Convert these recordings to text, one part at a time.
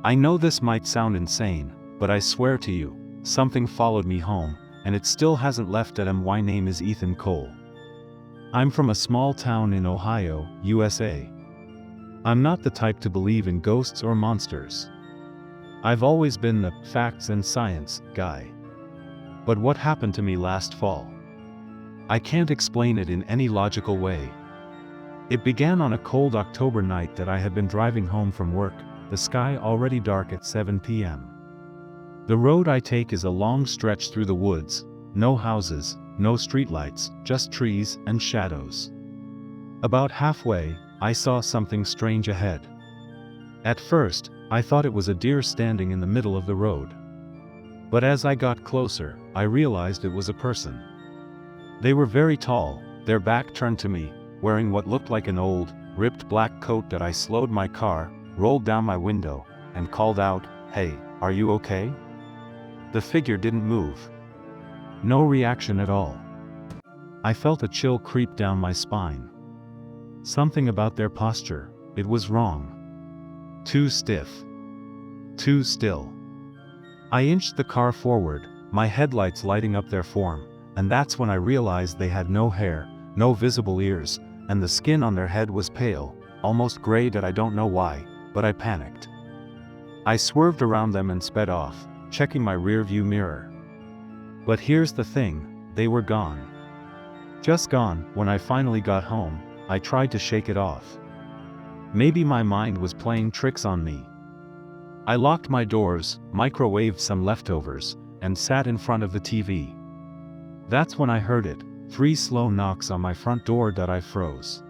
I know this might sound insane, but I swear to you, something followed me home, and it still hasn't left. My name is Ethan Cole. I'm from a small town in Ohio, USA. I'm not the type to believe in ghosts or monsters. I've always been the facts and science guy. But what happened to me last fall? I can't explain it in any logical way. It began on a cold October night that I had been driving home from work, the sky already dark at 7 p.m. The road I take is a long stretch through the woods, no houses, no streetlights, just trees and shadows. About halfway, I saw something strange ahead. At first, I thought it was a deer standing in the middle of the road. But as I got closer, I realized it was a person. They were very tall, their back turned to me, wearing what looked like an old, ripped black coat. That I slowed my car, rolled down my window, and called out, "Hey, are you okay?" The figure didn't move. No reaction at all. I felt a chill creep down my spine. Something about their posture, it was wrong. Too stiff. Too still. I inched the car forward, my headlights lighting up their form, and that's when I realized they had no hair, no visible ears, and the skin on their head was pale, almost gray. That I don't know why, but I panicked. I swerved around them and sped off, checking my rearview mirror. But here's the thing, they were gone. Just gone. When I finally got home, I tried to shake it off. Maybe my mind was playing tricks on me. I locked my doors, microwaved some leftovers, and sat in front of the TV. That's when I heard it, 3 slow knocks on my front door. I froze.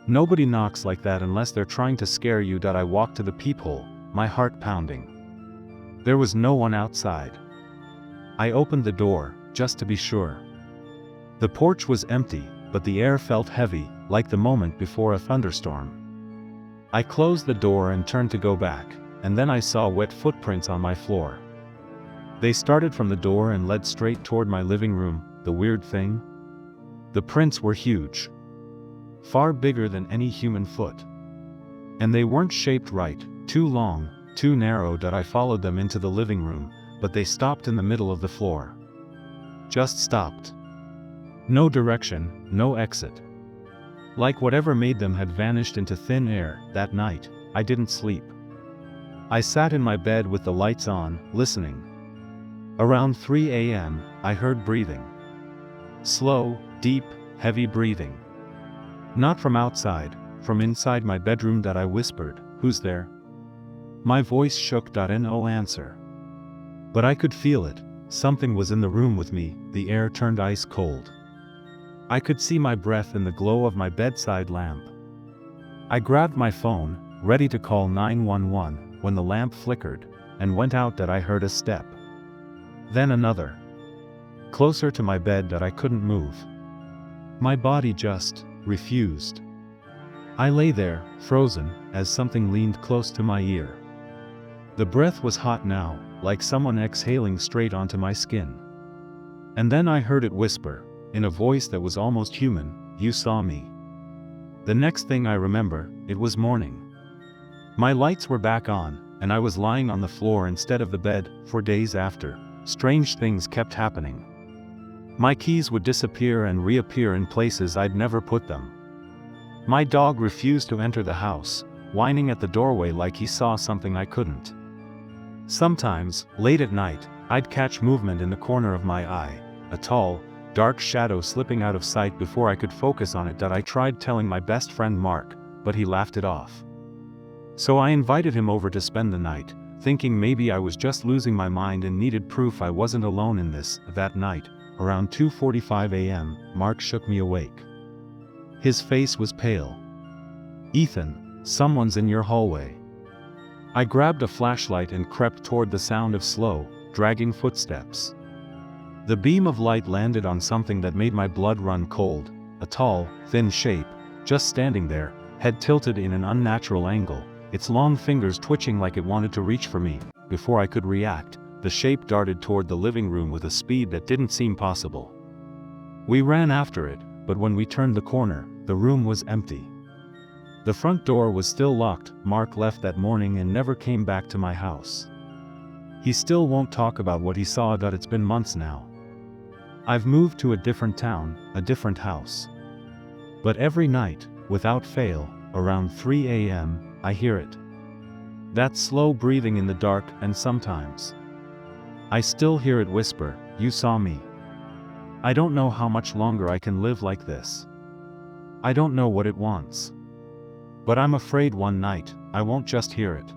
Nobody knocks like that unless they're trying to scare you. I walked to the peephole, my heart pounding. There was no one outside. I opened the door, just to be sure. The porch was empty, but the air felt heavy, like the moment before a thunderstorm. I closed the door and turned to go back, and then I saw wet footprints on my floor. They started from the door and led straight toward my living room. The weird thing? The prints were huge. Far bigger than any human foot. And they weren't shaped right, too long, too narrow. I followed them into the living room, but they stopped in the middle of the floor. Just stopped. No direction, no exit. Like whatever made them had vanished into thin air. That night, I didn't sleep. I sat in my bed with the lights on, listening. Around 3 a.m., I heard breathing. Slow, deep, heavy breathing. Not from outside, from inside my bedroom. I whispered, "Who's there?" My voice shook. No answer. But I could feel it, something was in the room with me. The air turned ice cold. I could see my breath in the glow of my bedside lamp. I grabbed my phone, ready to call 911, when the lamp flickered, and went out. I heard a step. Then another. Closer to my bed. I couldn't move. My body just refused. I lay there, frozen, as something leaned close to my ear. The breath was hot now, like someone exhaling straight onto my skin. And then I heard it whisper, in a voice that was almost human, "You saw me." The next thing I remember, it was morning. My lights were back on, and I was lying on the floor instead of the bed. For days after, strange things kept happening. My keys would disappear and reappear in places I'd never put them. My dog refused to enter the house, whining at the doorway like he saw something I couldn't. Sometimes, late at night, I'd catch movement in the corner of my eye, a tall, dark shadow slipping out of sight before I could focus on it. I tried telling my best friend Mark, but he laughed it off. So I invited him over to spend the night, thinking maybe I was just losing my mind and needed proof I wasn't alone in this. That night, around 2:45 a.m., Mark shook me awake. His face was pale. "Ethan, someone's in your hallway." I grabbed a flashlight and crept toward the sound of slow, dragging footsteps. The beam of light landed on something that made my blood run cold, a tall, thin shape, just standing there, head tilted in an unnatural angle, its long fingers twitching like it wanted to reach for me. Before I could react, the shape darted toward the living room with a speed that didn't seem possible. We ran after it, but when we turned the corner, the room was empty. The front door was still locked. Mark left that morning and never came back to my house. He still won't talk about what he saw. It's been months now. I've moved to a different town, a different house. But every night, without fail, around 3 a.m., I hear it. That slow breathing in the dark, and sometimes I still hear it whisper, "You saw me." I don't know how much longer I can live like this. I don't know what it wants. But I'm afraid one night, I won't just hear it.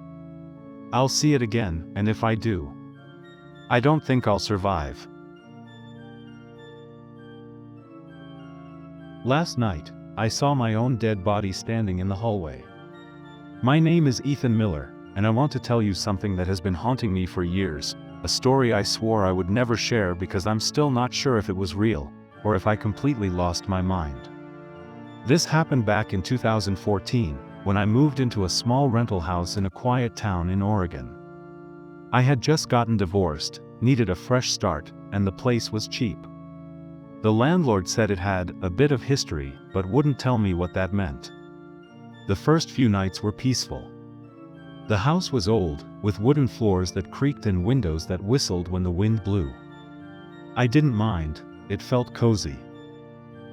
I'll see it again, and if I do, I don't think I'll survive. Last night, I saw my own dead body standing in the hallway. My name is Ethan Miller, and I want to tell you something that has been haunting me for years, a story I swore I would never share because I'm still not sure if it was real, or if I completely lost my mind. This happened back in 2014, when I moved into a small rental house in a quiet town in Oregon. I had just gotten divorced, needed a fresh start, and the place was cheap. The landlord said it had a bit of history, but wouldn't tell me what that meant. The first few nights were peaceful. The house was old, with wooden floors that creaked and windows that whistled when the wind blew. I didn't mind, it felt cozy.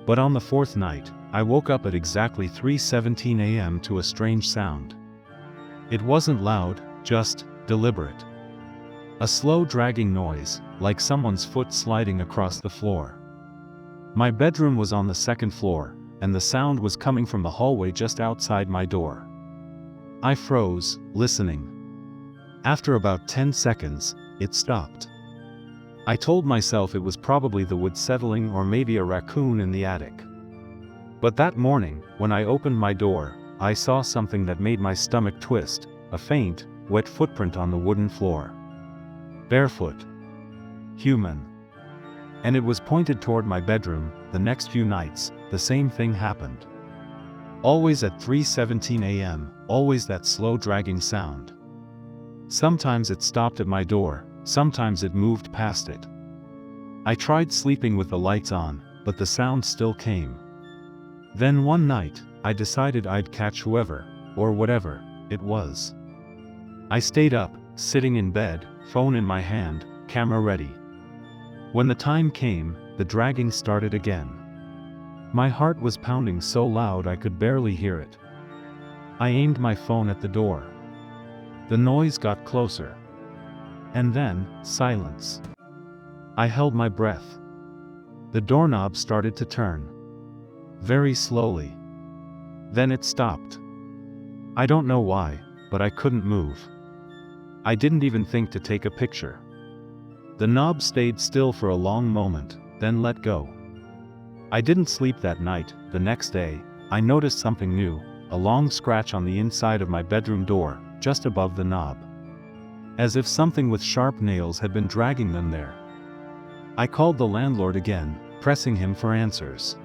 But on the fourth night, I woke up at exactly 3:17 a.m. to a strange sound. It wasn't loud, just deliberate. A slow dragging noise, like someone's foot sliding across the floor. My bedroom was on the second floor, and the sound was coming from the hallway just outside my door. I froze, listening. After about 10 seconds, it stopped. I told myself it was probably the wood settling or maybe a raccoon in the attic. But that morning, when I opened my door, I saw something that made my stomach twist, a faint, wet footprint on the wooden floor. Barefoot. Human. And it was pointed toward my bedroom. The next few nights, the same thing happened. Always at 3:17 a.m., always that slow dragging sound. Sometimes it stopped at my door, sometimes it moved past it. I tried sleeping with the lights on, but the sound still came. Then one night, I decided I'd catch whoever, or whatever, it was. I stayed up, sitting in bed, phone in my hand, camera ready. When the time came, the dragging started again. My heart was pounding so loud I could barely hear it. I aimed my phone at the door. The noise got closer. And then, silence. I held my breath. The doorknob started to turn. Very slowly. Then it stopped. I don't know why, but I couldn't move. I didn't even think to take a picture. The knob stayed still for a long moment, then let go. I didn't sleep that night. The next day, I noticed something new, a long scratch on the inside of my bedroom door, just above the knob. As if something with sharp nails had been dragging them there. I called the landlord again, pressing him for answers.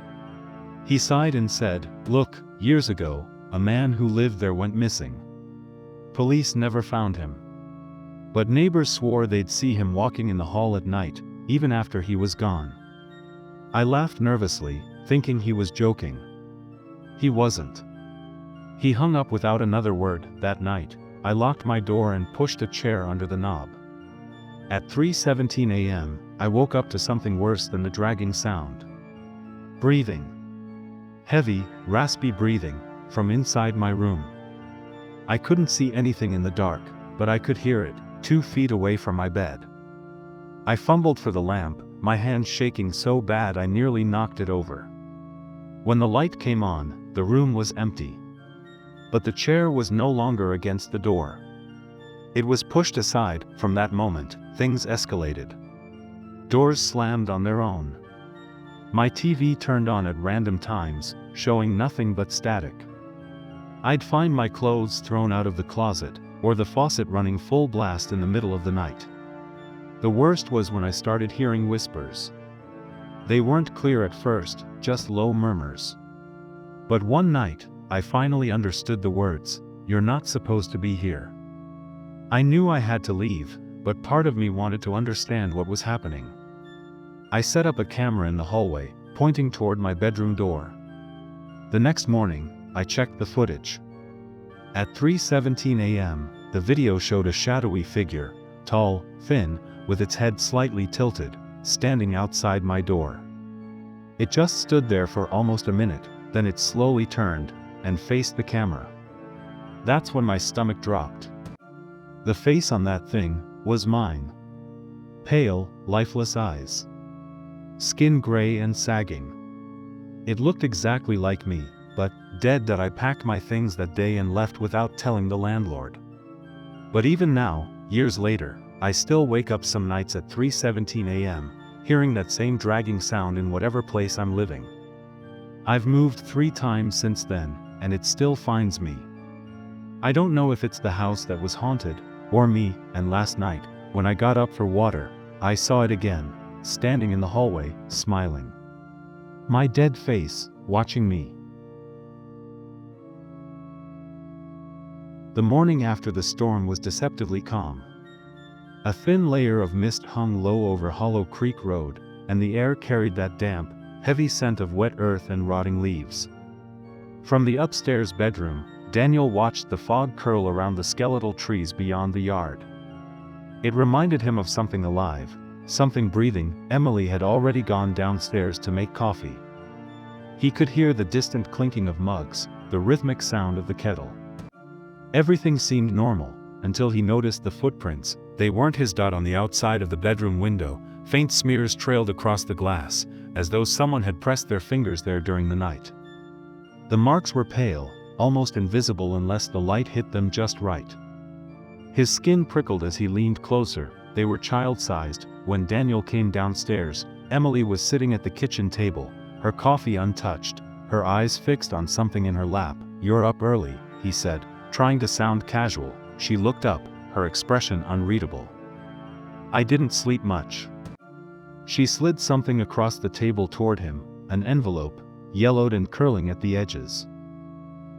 He sighed and said, "Look, years ago, a man who lived there went missing. Police never found him. But neighbors swore they'd see him walking in the hall at night, even after he was gone." I laughed nervously, thinking he was joking. He wasn't. He hung up without another word. That night, I locked my door and pushed a chair under the knob. At 3:17 a.m., I woke up to something worse than the dragging sound. Breathing. Heavy, raspy breathing, from inside my room. I couldn't see anything in the dark, but I could hear it, 2 feet away from my bed. I fumbled for the lamp, my hand shaking so bad I nearly knocked it over. When the light came on, the room was empty. But the chair was no longer against the door. It was pushed aside. From that moment, things escalated. Doors slammed on their own. My TV turned on at random times, showing nothing but static. I'd find my clothes thrown out of the closet, or the faucet running full blast in the middle of the night. The worst was when I started hearing whispers. They weren't clear at first, just low murmurs. But one night, I finally understood the words, "You're not supposed to be here." I knew I had to leave, but part of me wanted to understand what was happening. I set up a camera in the hallway, pointing toward my bedroom door. The next morning, I checked the footage. At 3:17 a.m., the video showed a shadowy figure, tall, thin, with its head slightly tilted, standing outside my door. It just stood there for almost a minute, then it slowly turned and faced the camera. That's when my stomach dropped. The face on that thing was mine. Pale, lifeless eyes. Skin gray and sagging. It looked exactly like me, but dead that I packed my things that day and left without telling the landlord. But even now, years later, I still wake up some nights at 3:17 a.m., hearing that same dragging sound in whatever place I'm living. I've moved 3 times since then, and it still finds me. I don't know if it's the house that was haunted, or me, and last night, when I got up for water, I saw it again, standing in the hallway, smiling. My dead face, watching me. The morning after the storm was deceptively calm. A thin layer of mist hung low over Hollow Creek Road, and the air carried that damp, heavy scent of wet earth and rotting leaves. From the upstairs bedroom, Daniel watched the fog curl around the skeletal trees beyond the yard. It reminded him of something alive, something breathing. Emily had already gone downstairs to make coffee. He could hear the distant clinking of mugs, the rhythmic sound of the kettle. Everything seemed normal, until he noticed the footprints. They weren't his. On the outside of the bedroom window, faint smears trailed across the glass, as though someone had pressed their fingers there during the night. The marks were pale, almost invisible unless the light hit them just right. His skin prickled as he leaned closer. They were child-sized. When Daniel came downstairs, Emily was sitting at the kitchen table, her coffee untouched, her eyes fixed on something in her lap. "You're up early," he said, trying to sound casual. She looked up, her expression unreadable. "I didn't sleep much." She slid something across the table toward him, an envelope, yellowed and curling at the edges.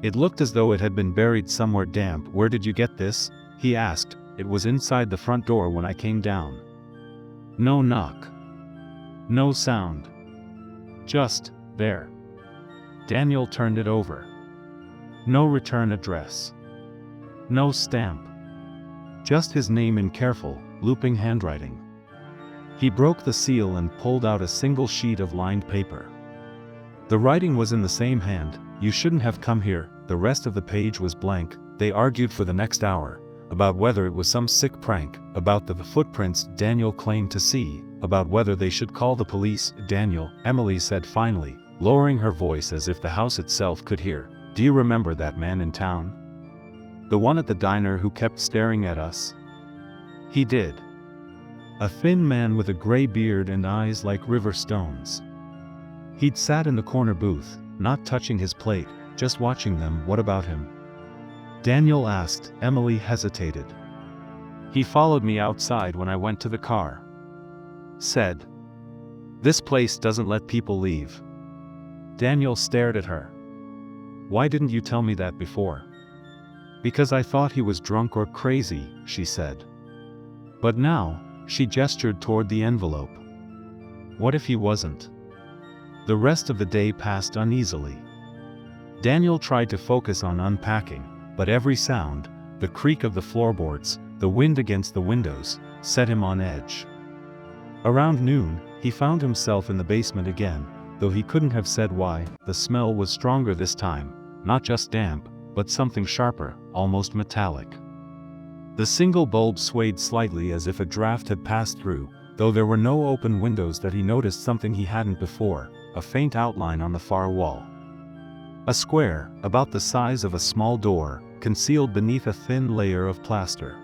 It looked as though it had been buried somewhere damp. "Where did you get this?" he asked. "It was inside the front door when I came down." No knock. No sound. Just there. Daniel turned it over. No return address. No stamp. Just his name in careful, looping handwriting. He broke the seal and pulled out a single sheet of lined paper. The writing was in the same hand. "You shouldn't have come here." The rest of the page was blank. They argued for the next hour, about whether it was some sick prank, about the footprints Daniel claimed to see, about whether they should call the police. "Daniel," Emily said finally, lowering her voice as if the house itself could hear, "do you remember that man in town? The one at the diner who kept staring at us?" He did. A thin man with a gray beard and eyes like river stones. He'd sat in the corner booth, not touching his plate, just watching them. "What about him?" Daniel asked. Emily hesitated. "He followed me outside when I went to the car. Said, 'This place doesn't let people leave.'" Daniel stared at her. "Why didn't you tell me that before?" "Because I thought he was drunk or crazy," she said. "But now," she gestured toward the envelope. "What if he wasn't?" The rest of the day passed uneasily. Daniel tried to focus on unpacking, but every sound, the creak of the floorboards, the wind against the windows, set him on edge. Around noon, he found himself in the basement again, though he couldn't have said why. The smell was stronger this time, not just damp, but something sharper, almost metallic. The single bulb swayed slightly as if a draft had passed through, though there were no open windows. That he noticed something he hadn't before, a faint outline on the far wall. A square, about the size of a small door, concealed beneath a thin layer of plaster.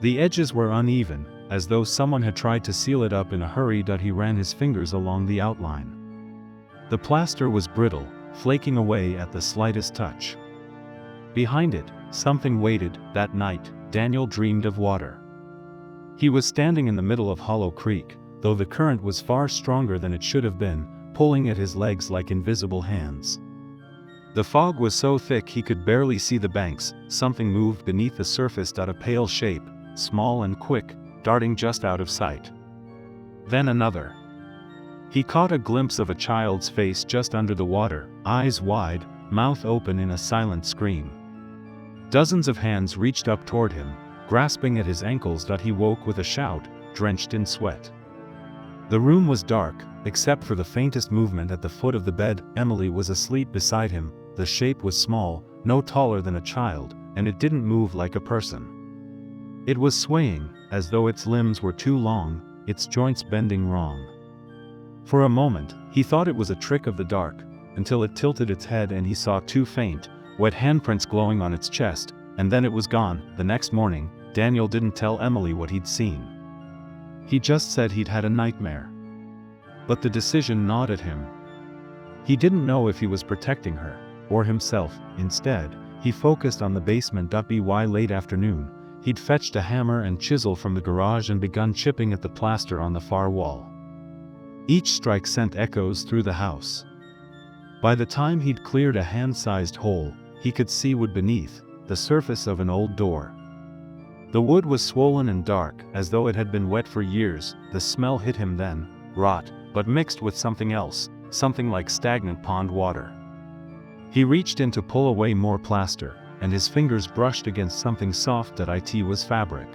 The edges were uneven, as though someone had tried to seal it up in a hurry. He ran his fingers along the outline. The plaster was brittle, flaking away at the slightest touch. Behind it, something waited. That night, Daniel dreamed of water. He was standing in the middle of Hollow Creek, though the current was far stronger than it should have been, pulling at his legs like invisible hands. The fog was so thick he could barely see the banks. Something moved beneath the surface. A pale shape, small and quick, darting just out of sight. Then another. He caught a glimpse of a child's face just under the water, eyes wide, mouth open in a silent scream. Dozens of hands reached up toward him, grasping at his ankles. He woke with a shout, drenched in sweat. The room was dark, except for the faintest movement at the foot of the bed. Emily was asleep beside him. The shape was small, no taller than a child, and it didn't move like a person. It was swaying, as though its limbs were too long, its joints bending wrong. For a moment, he thought it was a trick of the dark, until it tilted its head and he saw two faint, wet handprints glowing on its chest, and then it was gone. The next morning, Daniel didn't tell Emily what he'd seen. He just said he'd had a nightmare. But the decision gnawed at him. He didn't know if he was protecting her, or himself. Instead, he focused on the basement. By late afternoon, he'd fetched a hammer and chisel from the garage and begun chipping at the plaster on the far wall. Each strike sent echoes through the house. By the time he'd cleared a hand-sized hole, he could see wood beneath, the surface of an old door. The wood was swollen and dark, as though it had been wet for years. The smell hit him then, rot, but mixed with something else, something like stagnant pond water. He reached in to pull away more plaster, and his fingers brushed against something soft. It was fabric.